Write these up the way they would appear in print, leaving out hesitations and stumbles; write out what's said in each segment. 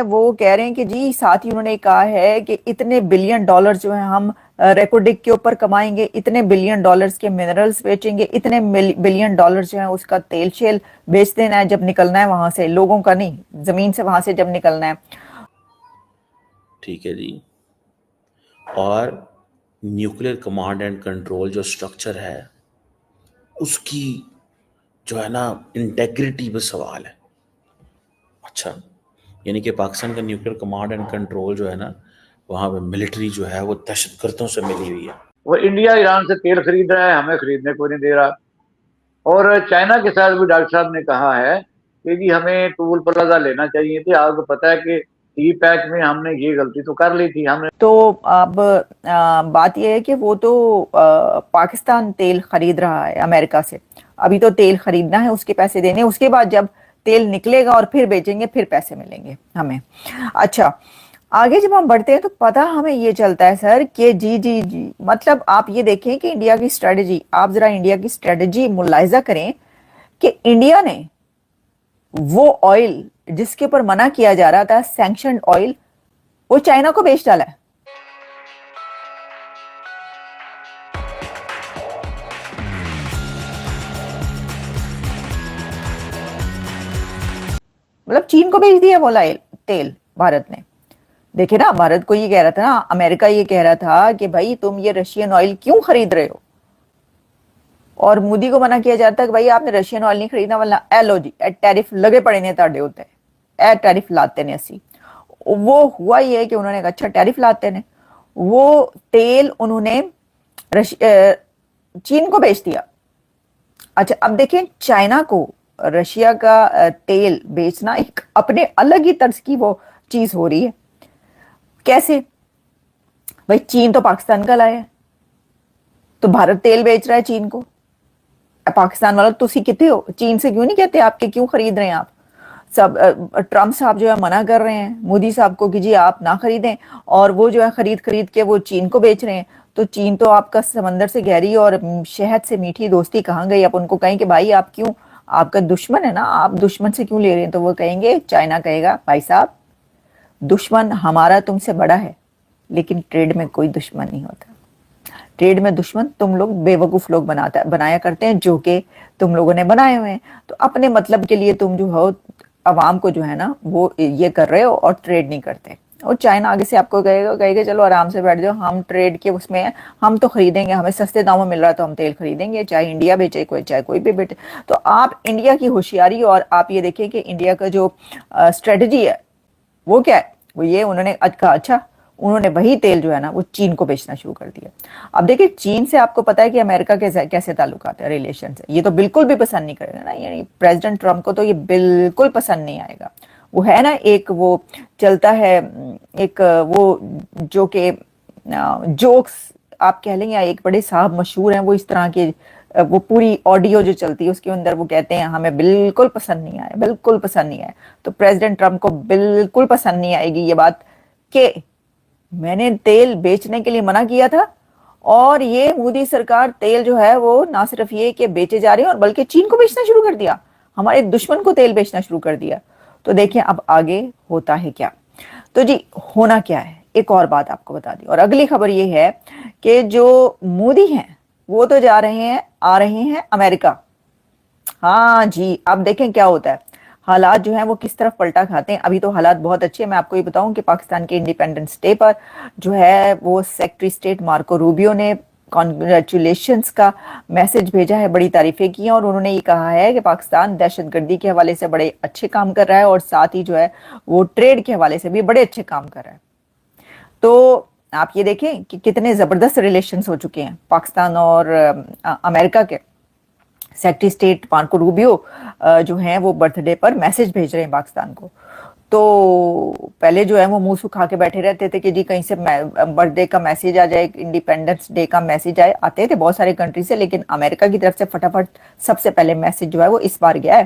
وہ کہہ رہے ہیں کہ جی ساتھ ہی انہوں نے کہا ہے کہ اتنے بلین ڈالر جو ہیں ہم ریکوڈک کے اوپر کمائیں گے، اتنے بلین ڈالرز کے منرلز بیچیں گے، اتنے بلین ڈالرز جو ہیں اس کا تیل شیل بیچ دینا ہے جب نکلنا ہے وہاں سے، لوگوں کا نہیں، زمین سے وہاں سے جب نکلنا ہے. ٹھیک ہے جی. اور نیوکلیر کمانڈ اینڈ کنٹرول جو سٹرکچر ہے اس کی جو ہے نا انٹیگریٹی پہ سوال ہے. اچھا، یعنی کہ پاکستان کا نیوکلیر کمانڈ اینڈ کنٹرول جو ہے نا وہاں پہ ملٹری جو ہے وہ دہشت گردوں سے ملی ہوئی ہے. وہ انڈیا ایران سے تیل خرید رہا ہے، ہمیں خریدنے کو نہیں دے رہا. اور چائنا کے ساتھ بھی ڈاکٹر صاحب نے کہا ہے کہ جی ہمیں ٹول پلازا لینا چاہیے تھے. آپ کو پتا ہے کہ ٹی پیک میں ہم نے یہ غلطی تو کر لی تھی. ہم نے تو اب بات یہ ہے کہ وہ تو پاکستان تیل خرید رہا ہے امریکہ سے، ابھی تو تیل خریدنا ہے، اس کے پیسے دینے، اس کے بعد جب تیل نکلے گا اور پھر بیچیں گے پھر پیسے ملیں گے ہمیں. اچھا آگے جب ہم بڑھتے ہیں تو پتہ ہمیں یہ چلتا ہے سر کہ جی مطلب آپ یہ دیکھیں کہ انڈیا کی اسٹریٹجی، آپ ذرا انڈیا کی اسٹریٹجی ملاحظہ کریں کہ انڈیا نے وہ آئل جس کے اوپر منع کیا جا رہا تھا سینکشنڈ آئل، وہ چائنا کو بیچ ڈالا ہے. مطلب چین کو بیچ دیا وہ تیل بھارت نے. دیکھیں نا، بھارت کو یہ کہہ رہا تھا نا، امریکہ یہ کہہ رہا تھا کہ بھائی تم یہ رشین آئل کیوں خرید رہے ہو، اور مودی کو منع کیا جاتا ہے کہ بھائی آپ نے رشین آئل نہیں خریدنا ورنہ اے لو جی اے ٹیرف لگے پڑے نے تاڑے ہوتے ہیں، اے ٹیرف لاتے نے اسی. وہ ہوا یہ ہے کہ انہوں نے کہا اچھا ٹیرف لاتے نے، وہ تیل انہوں نے چین کو بیچ دیا. اچھا اب دیکھیں چائنا کو رشیا کا تیل بیچنا ایک اپنے الگ ہی طرز کی وہ چیز ہو رہی ہے. کیسے بھائی؟ چین تو پاکستان کا لایا ہے، تو بھارت تیل بیچ رہا ہے چین کو. پاکستان والا تو اسی کتے ہو، چین سے کیوں نہیں کہتے آپ کے کیوں خرید رہے ہیں آپ سب؟ ٹرمپ صاحب جو ہے منع کر رہے ہیں مودی صاحب کو کہ جی آپ نہ خریدیں، اور وہ جو ہے خرید کے وہ چین کو بیچ رہے ہیں. تو چین تو آپ کا سمندر سے گہری اور شہد سے میٹھی دوستی کہاں گئی؟ آپ ان کو کہیں کہ بھائی آپ کیوں، آپ کا دشمن ہے نا، آپ دشمن سے کیوں لے رہے ہیں؟ تو وہ کہیں گے، چائنا کہے گا بھائی صاحب دشمن ہمارا تم سے بڑا ہے لیکن ٹریڈ میں کوئی دشمن نہیں ہوتا. ٹریڈ میں دشمن تم لوگ بے وقوف لوگ بنایا کرتے ہیں جو کہ تم لوگوں نے بنائے ہوئے ہیں. تو اپنے مطلب کے لیے تم جو ہو عوام کو جو ہے نا وہ یہ کر رہے ہو اور ٹریڈ نہیں کرتے. اور چائنا آگے سے آپ کو کہے گا چلو آرام سے بیٹھ جاؤ، ہم ٹریڈ کے اس میں ہیں، ہم تو خریدیں گے، ہمیں سستے داموں مل رہا ہے تو ہم تیل خریدیں گے، چاہے انڈیا بیچے چاہے کوئی بھی بیچے. تو آپ انڈیا کی ہوشیاری، اور آپ یہ دیکھیں کہ انڈیا کا جو اسٹریٹجی ہے وہ کیا ہے، وہ یہ انہوں نے کہا اچھا انہوں نے وہی تیل جو ہے نا وہ چین کو بیچنا شروع کر دیا. اب دیکھیں چین سے آپ کو پتا ہے کہ امریکہ کے کیسے تعلقات ہیں، ریلیشنز ہیں. یہ تو بالکل بھی پسند نہیں کرے گا نا، یعنی پریزیڈنٹ ٹرمپ کو تو یہ بالکل پسند نہیں آئے گا. وہ ہے نا ایک وہ چلتا ہے ایک وہ جو کہ جوکس آپ کہہ لیں، یا ایک بڑے صاحب مشہور ہیں وہ اس طرح کے، وہ پوری آڈیو جو چلتی ہے اس کے اندر وہ کہتے ہیں ہمیں بالکل پسند نہیں آئے، بالکل پسند نہیں آئے. تو پریزیڈنٹ ٹرمپ کو بالکل پسند نہیں آئے گی یہ بات کہ میں نے تیل بیچنے کے لیے منع کیا تھا اور یہ مودی سرکار تیل جو ہے وہ نہ صرف یہ کہ بیچے جا رہے ہیں اور بلکہ چین کو بیچنا شروع کر دیا، ہمارے دشمن کو تیل بیچنا شروع کر دیا. تو دیکھیں اب آگے ہوتا ہے کیا. تو جی ہونا کیا ہے ایک اور بات آپ کو بتا دی. اور اگلی خبر یہ ہے کہ جو مودی ہیں وہ تو جا رہے ہیں، آ رہے ہیں امریکہ. ہاں جی اب دیکھیں کیا ہوتا ہے، حالات جو ہیں وہ کس طرف پلٹا کھاتے ہیں. ابھی تو حالات بہت اچھے ہیں. میں آپ کو یہ بتاؤں کہ پاکستان کے انڈیپینڈنس ڈے پر جو ہے وہ سیکرٹری اسٹیٹ مارکو روبیو نے کانگریچولیشنز کا میسج بھیجا ہے، بڑی تعریفیں کی ہیں، اور انہوں نے یہ کہا ہے کہ پاکستان دہشت گردی کے حوالے سے بڑے اچھے کام کر رہا ہے اور ساتھ ہی جو ہے وہ ٹریڈ کے حوالے سے بھی بڑے اچھے کام کر رہا ہے. تو آپ یہ دیکھیں کہ کتنے زبردست ریلیشنز ہو چکے ہیں پاکستان اور امریکہ کے. سیکرٹری اسٹیٹ مارکو روبیو جو ہیں وہ برتھ ڈے پر میسج بھیج رہے ہیں پاکستان کو. تو پہلے جو ہے وہ منہ سکھا کے بیٹھے رہتے تھے کہ جی کہیں سے برتھ ڈے کا میسج آ جائے، انڈیپینڈنس ڈے کا میسج آتے تھے بہت سارے کنٹری سے، لیکن امریکہ کی طرف سے فٹافٹ سب سے پہلے میسج جو ہے وہ اس بار گیا ہے.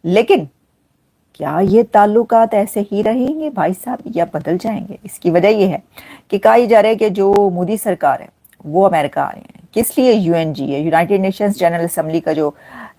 لیکن کیا یہ تعلقات ایسے ہی رہیں گے بھائی صاحب یا بدل جائیں گے؟ اس کی وجہ یہ ہے کہ کہا جا رہا ہے کہ جو مودی سرکار ہے وہ امریکہ آ رہے ہیں. کس لیے؟ یو این جی ہے، یونائٹڈ نیشنز جنرل اسمبلی کا جو